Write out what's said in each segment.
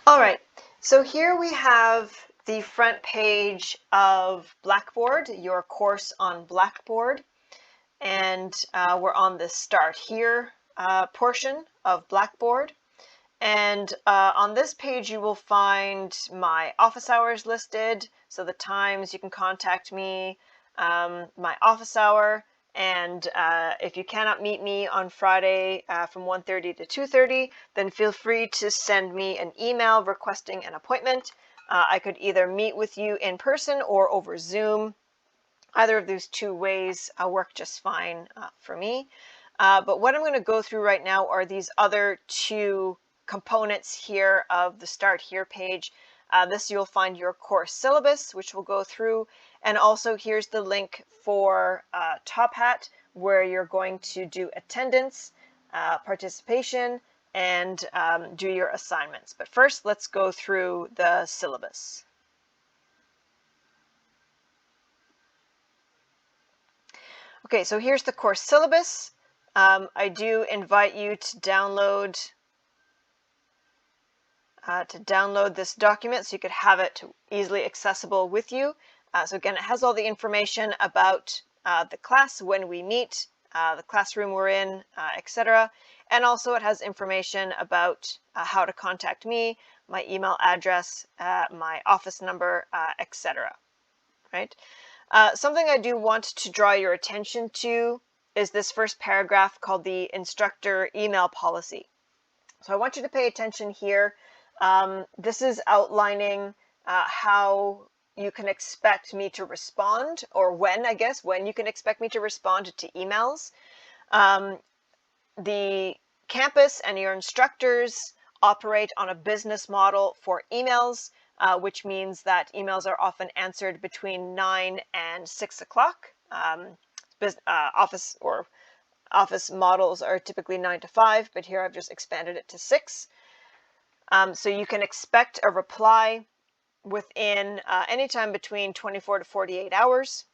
All right, so here we have the front page of Blackboard, your course on Blackboard, and we're on the Start Here portion of Blackboard. And on this page you will find my office hours listed, so the times you can contact me, my office hour, and if you cannot meet me on Friday from 1:30 to 2:30, then feel free to send me an email requesting an appointment. I could either meet with you in person or over Zoom. Either of those two ways work just fine for me. But what I'm going to go through right now are these other two components here of the Start Here page. This you'll find your course syllabus, which we'll go through, and also here's the link for Top Hat, where you're going to do attendance, participation, and do your assignments. But first, let's go through the syllabus. Okay, so here's the course syllabus. I do invite you to download this document so you could have it easily accessible with you. So again, it has all the information about the class, when we meet, the classroom we're in, etc. And also it has information about how to contact me, my email address, my office number, etc. Right? Something I do want to draw your attention to is this first paragraph called the instructor email policy. So I want you to pay attention here. This is outlining how you can expect me to respond, or when you can expect me to respond to emails. The campus and your instructors operate on a business model for emails, which means that emails are often answered between 9 and 6 o'clock. Office models are typically 9 to 5, but here I've just expanded it to 6. So you can expect a reply within anytime between 24 to 48 hours.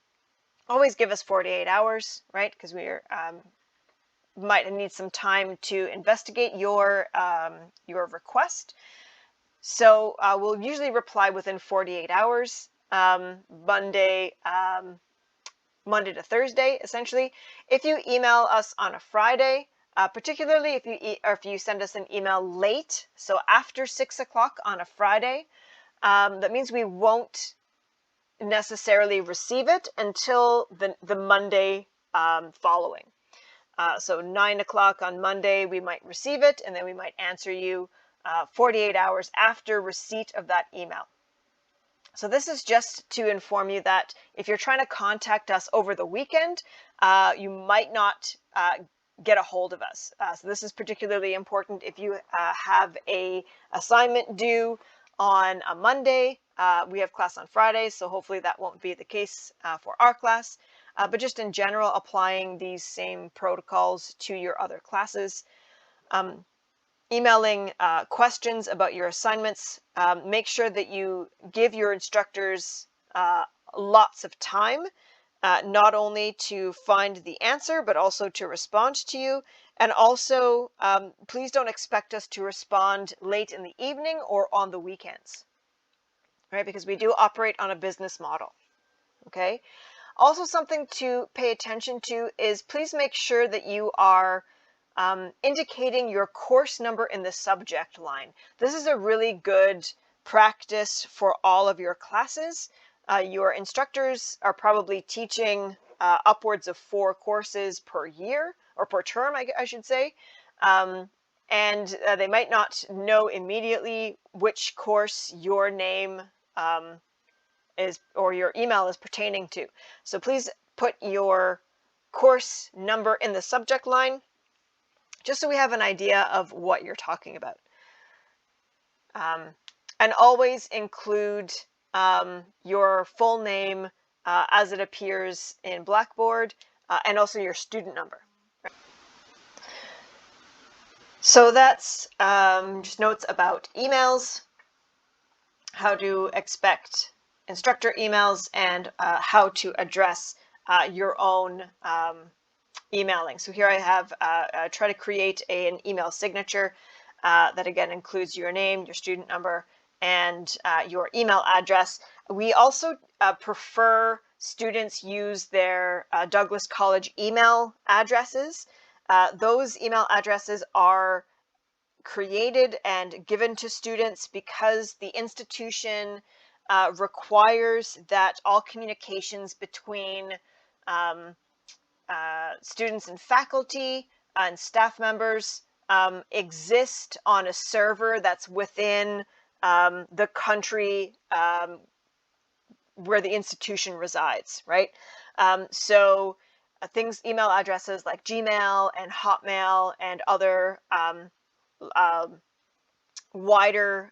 Always give us 48 hours, right? Because we might need some time to investigate your request. So we'll usually reply within 48 hours, Monday to Thursday, essentially. If you email us on a Friday, particularly if you send us an email late, so after 6 o'clock on a Friday, that means we won't necessarily receive it until the Monday following. So 9 o'clock on Monday, we might receive it, and then we might answer you 48 hours after receipt of that email. So this is just to inform you that if you're trying to contact us over the weekend, you might not get a hold of us. So this is particularly important if you have an assignment due on a Monday. We have class on Fridays, so hopefully that won't be the case for our class. But just in general, applying these same protocols to your other classes. Emailing questions about your assignments. Make sure that you give your instructors lots of time, not only to find the answer, but also to respond to you. And also, please don't expect us to respond late in the evening or on the weekends, right? Because we do operate on a business model, okay? Also, something to pay attention to is please make sure that you are indicating your course number in the subject line. This is a really good practice for all of your classes. Your instructors are probably teaching upwards of 4 courses per year, or per term, I should say. And they might not know immediately which course your name is, or your email is pertaining to. So please put your course number in the subject line, just so we have an idea of what you're talking about. And always include your full name as it appears in Blackboard, and also your student number. So that's just notes about emails, how to expect instructor emails, and how to address your own emailing. So here I have try to create an email signature. that again includes your name, your student number, and your email address. We also prefer students use their Douglas College email addresses. Those email addresses are created and given to students because the institution requires that all communications between students and faculty and staff members exist on a server that's within the country where the institution resides, right? So things, email addresses like Gmail and Hotmail and other wider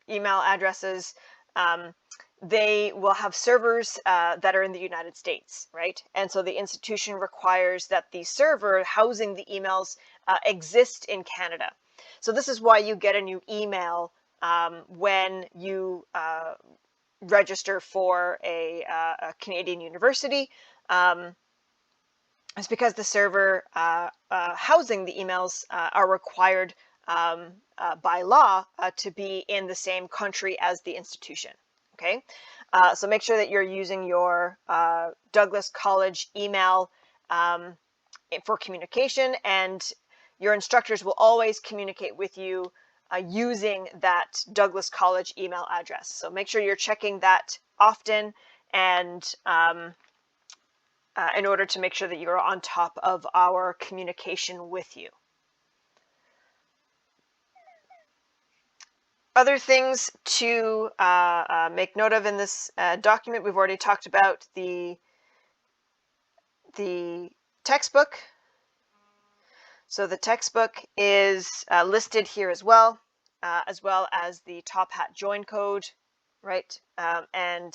email addresses, they will have servers that are in the United States, right? And so the institution requires that the server housing the emails exist in Canada. So this is why you get a new email when you register for a Canadian university. It's because the server housing the emails are required by law to be in the same country as the institution. Okay, so make sure that you're using your Douglas College email for communication, and your instructors will always communicate with you using that Douglas College email address. So make sure you're checking that often, and in order to make sure that you're on top of our communication with you. Other things to make note of in this document, we've already talked about the textbook. So the textbook is listed here as well as the Top Hat join code, right? And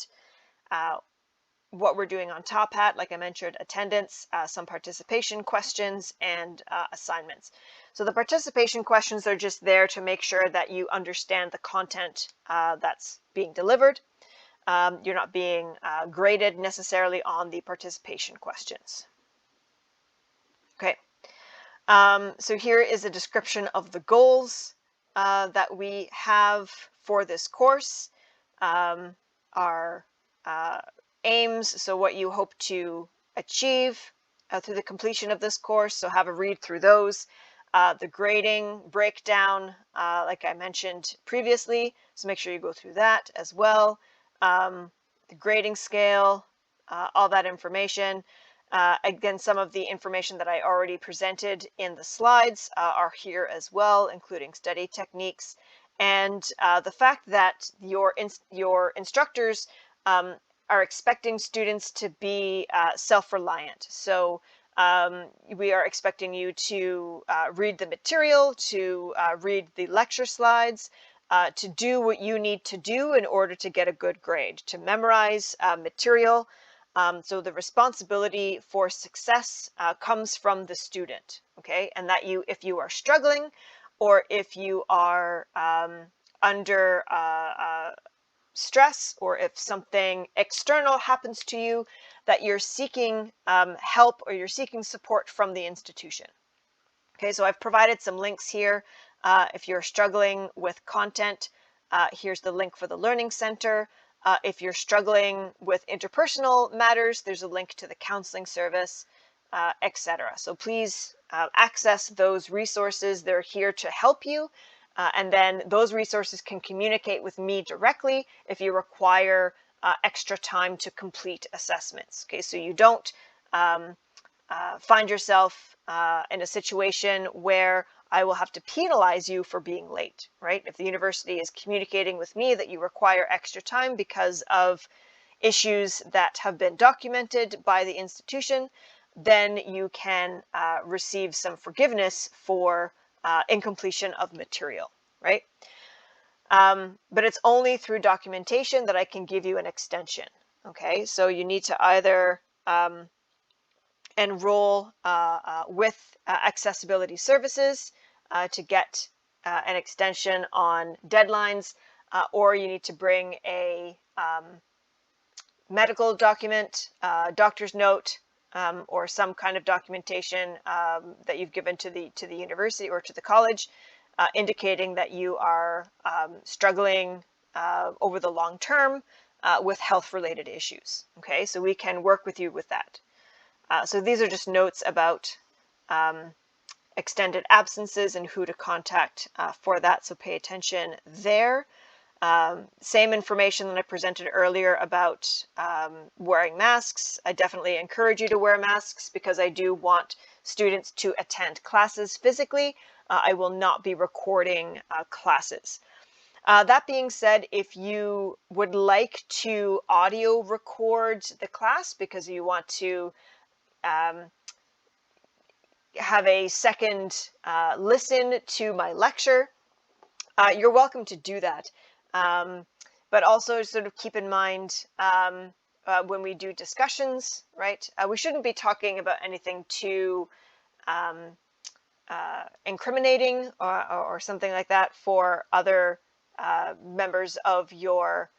what we're doing on Top Hat, like I mentioned, attendance, some participation questions, and assignments. So the participation questions are just there to make sure that you understand the content that's being delivered. You're not being graded necessarily on the participation questions. Okay, so here is a description of the goals that we have for this course. Our aims, so what you hope to achieve through the completion of this course, so have a read through those. The grading breakdown, like I mentioned previously, so make sure you go through that as well. The grading scale, all that information. Again, some of the information that I already presented in the slides are here as well, including study techniques, and the fact that your instructors are expecting students to be self-reliant. So we are expecting you to read the material, to read the lecture slides, to do what you need to do in order to get a good grade, to memorize material. So the responsibility for success comes from the student, okay? And that if you are struggling, or if you are under stress, or if something external happens to you, that you're seeking help or you're seeking support from the institution. Okay, so I've provided some links here. If you're struggling with content, here's the link for the Learning Center. If you're struggling with interpersonal matters, there's a link to the counseling service, etc. So please access those resources. They're here to help you. And then those resources can communicate with me directly if you require extra time to complete assessments. Okay, so you don't find yourself in a situation where I will have to penalize you for being late, right? If the university is communicating with me that you require extra time because of issues that have been documented by the institution, then you can receive some forgiveness for incompletion of material, right? But it's only through documentation that I can give you an extension, okay? So you need to either enroll with accessibility services to get an extension on deadlines, or you need to bring a medical document, doctor's note, or some kind of documentation that you've given to the university or to the college, indicating that you are struggling over the long term with health-related issues. Okay, so we can work with you with that. So these are just notes about extended absences and who to contact for that, so pay attention there. Same information that I presented earlier about wearing masks. I definitely encourage you to wear masks because I do want students to attend classes physically. I will not be recording classes. That being said, if you would like to audio record the class because you want to have a second listen to my lecture, you're welcome to do that. But also sort of keep in mind when we do discussions, right? We shouldn't be talking about anything too incriminating or something like that for other members of your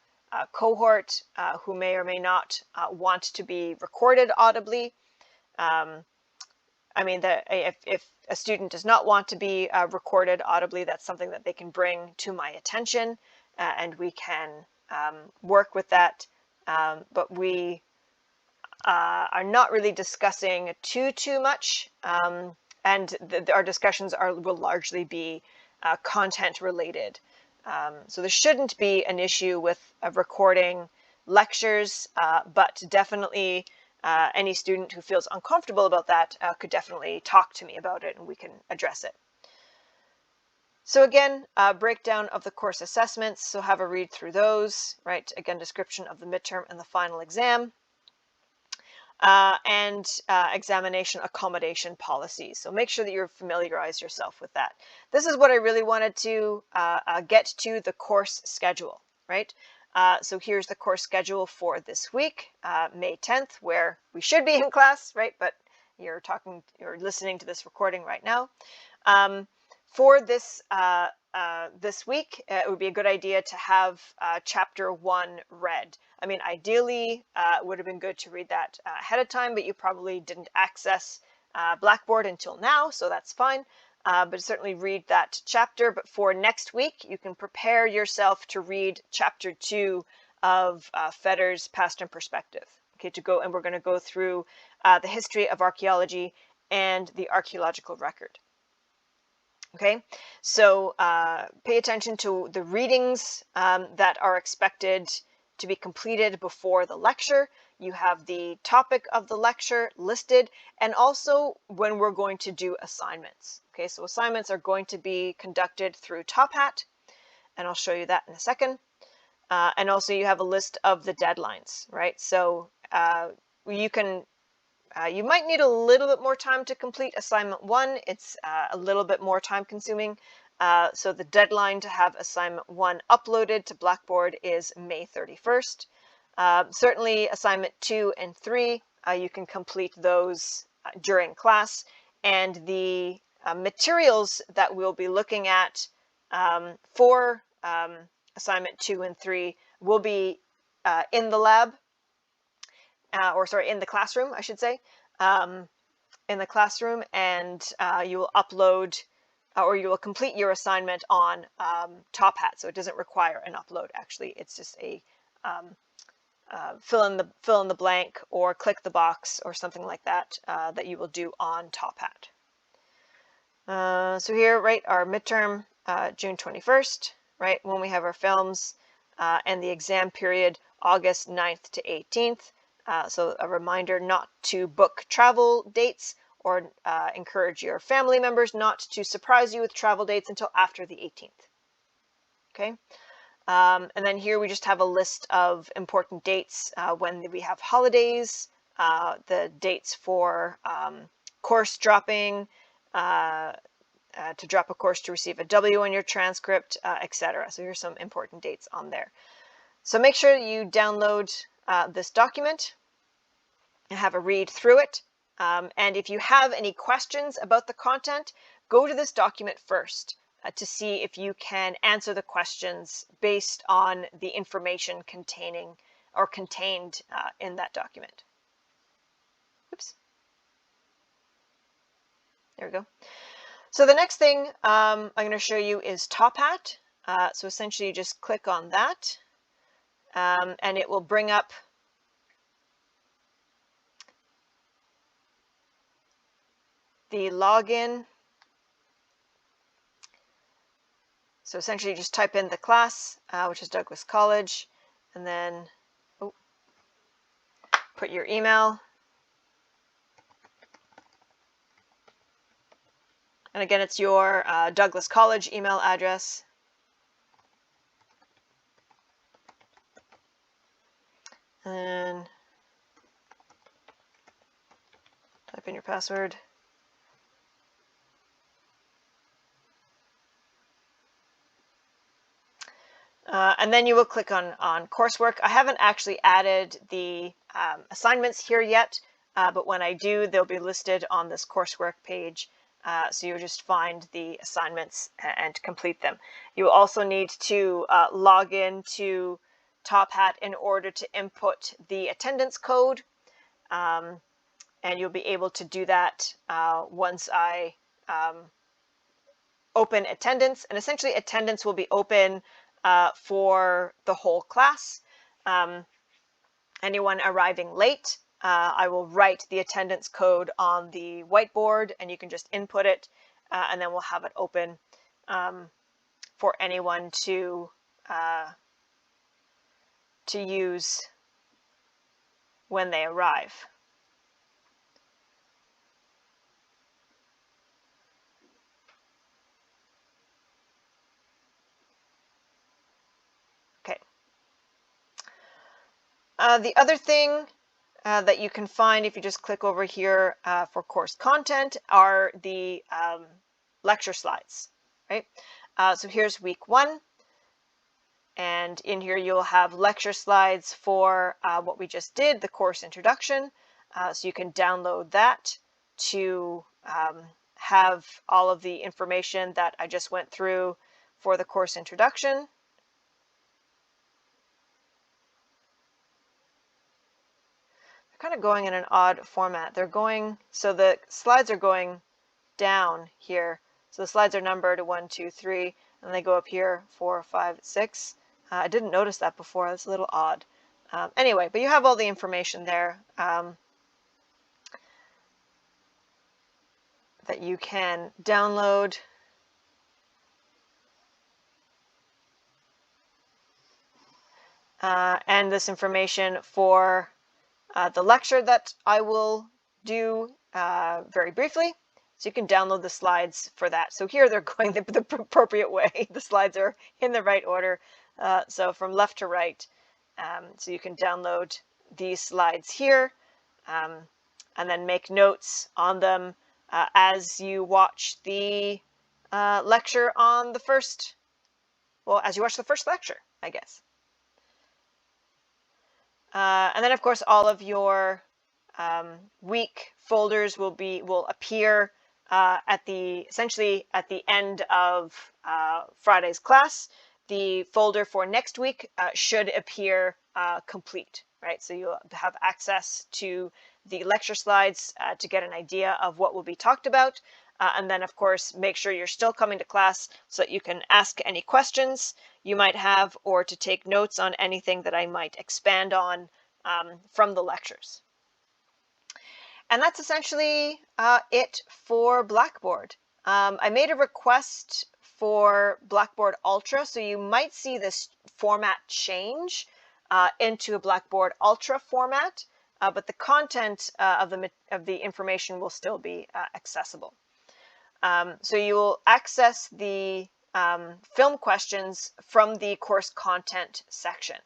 cohort who may or may not want to be recorded audibly. I mean, if a student does not want to be recorded audibly, that's something that they can bring to my attention, and we can work with that. But we are not really discussing too much, and our discussions will largely be content related. So there shouldn't be an issue with recording lectures, but definitely any student who feels uncomfortable about that could definitely talk to me about it and we can address it. So again, breakdown of the course assessments, so have a read through those, right? Again, description of the midterm and the final exam. And examination accommodation policies. So make sure that you familiarize yourself with that. This is what I really wanted to get to, the course schedule, right? So here's the course schedule for this week, May 10th, where we should be in class, right? But you're listening to this recording right now. For this this week, it would be a good idea to have chapter 1 read. I mean, ideally, it would have been good to read that ahead of time, but you probably didn't access Blackboard until now, so that's fine. But certainly read that chapter. But for next week, you can prepare yourself to read chapter 2 of Fetter's Past and Perspective. Okay, and we're going to go through the history of archaeology and the archaeological record. Okay, so pay attention to the readings that are expected to be completed before the lecture. You have the topic of the lecture listed, and also when we're going to do assignments. Okay, so assignments are going to be conducted through Top Hat, and I'll show you that in a second. And also you have a list of the deadlines, right? So you might need a little bit more time to complete assignment 1. It's a little bit more time consuming. So the deadline to have assignment 1 uploaded to Blackboard is May 31st. Certainly assignment 2 and 3, you can complete those during class. And the materials that we'll be looking at for assignment 2 and 3 will be in the lab. In the classroom, I should say, in the classroom, and you will upload or you will complete your assignment on Top Hat. So it doesn't require an upload. Actually, it's just a fill in the blank or click the box or something like that that you will do on Top Hat. So here, right, our midterm, June 21st, right, when we have our films, and the exam period, August 9th to 18th. So a reminder not to book travel dates or encourage your family members not to surprise you with travel dates until after the 18th. Okay. And then here we just have a list of important dates when we have holidays, the dates for course dropping, to drop a course to receive a W on your transcript, etc. So here's some important dates on there. So make sure you download this document and have a read through it. And if you have any questions about the content, go to this document first to see if you can answer the questions based on the information contained in that document. Oops. There we go. So the next thing I'm going to show you is Top Hat. So essentially you just click on that and it will bring up the login. So essentially you just type in the class, which is Douglas College, and then put your email. And again, it's your Douglas College email address. And then type in your password. And then you will click on coursework. I haven't actually added the assignments here yet, but when I do, they'll be listed on this coursework page. So you'll just find the assignments and complete them. You will also need to log in to Top Hat in order to input the attendance code. And you'll be able to do that once I open attendance. And essentially attendance will be open for the whole class. Anyone arriving late, I will write the attendance code on the whiteboard and you can just input it and then we'll have it open for anyone to use when they arrive. The other thing that you can find if you just click over here for course content are the lecture slides, right? So here's week 1, and in here you'll have lecture slides for what we just did, the course introduction. So you can download that to have all of the information that I just went through for the course introduction. Kind of going in an odd format. They're going, so the slides are going down here. So the slides are numbered 1, 2, 3, and they go up here 4, 5, 6. I didn't notice that before. That's a little odd. Anyway, but you have all the information there that you can download. And this information for the lecture that I will do very briefly. So you can download the slides for that. So here they're going the appropriate way. The slides are in the right order. So from left to right. So you can download these slides here and then make notes on them as you watch the lecture on the first, well, as you watch the first lecture, I guess. And then, of course, all of your week folders will appear essentially at the end of Friday's class. The folder for next week should appear complete, right? So you'll have access to the lecture slides to get an idea of what will be talked about. And then, of course, make sure you're still coming to class so that you can ask any questions you might have or to take notes on anything that I might expand on from the lectures. And that's essentially it for Blackboard. I made a request for Blackboard Ultra, so you might see this format change into a Blackboard Ultra format, but the content of the information will still be accessible. So you will access the film questions from the course content section.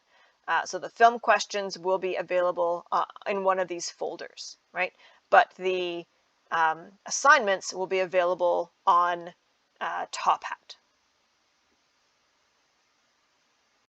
So the film questions will be available in one of these folders, right? But the assignments will be available on Top Hat.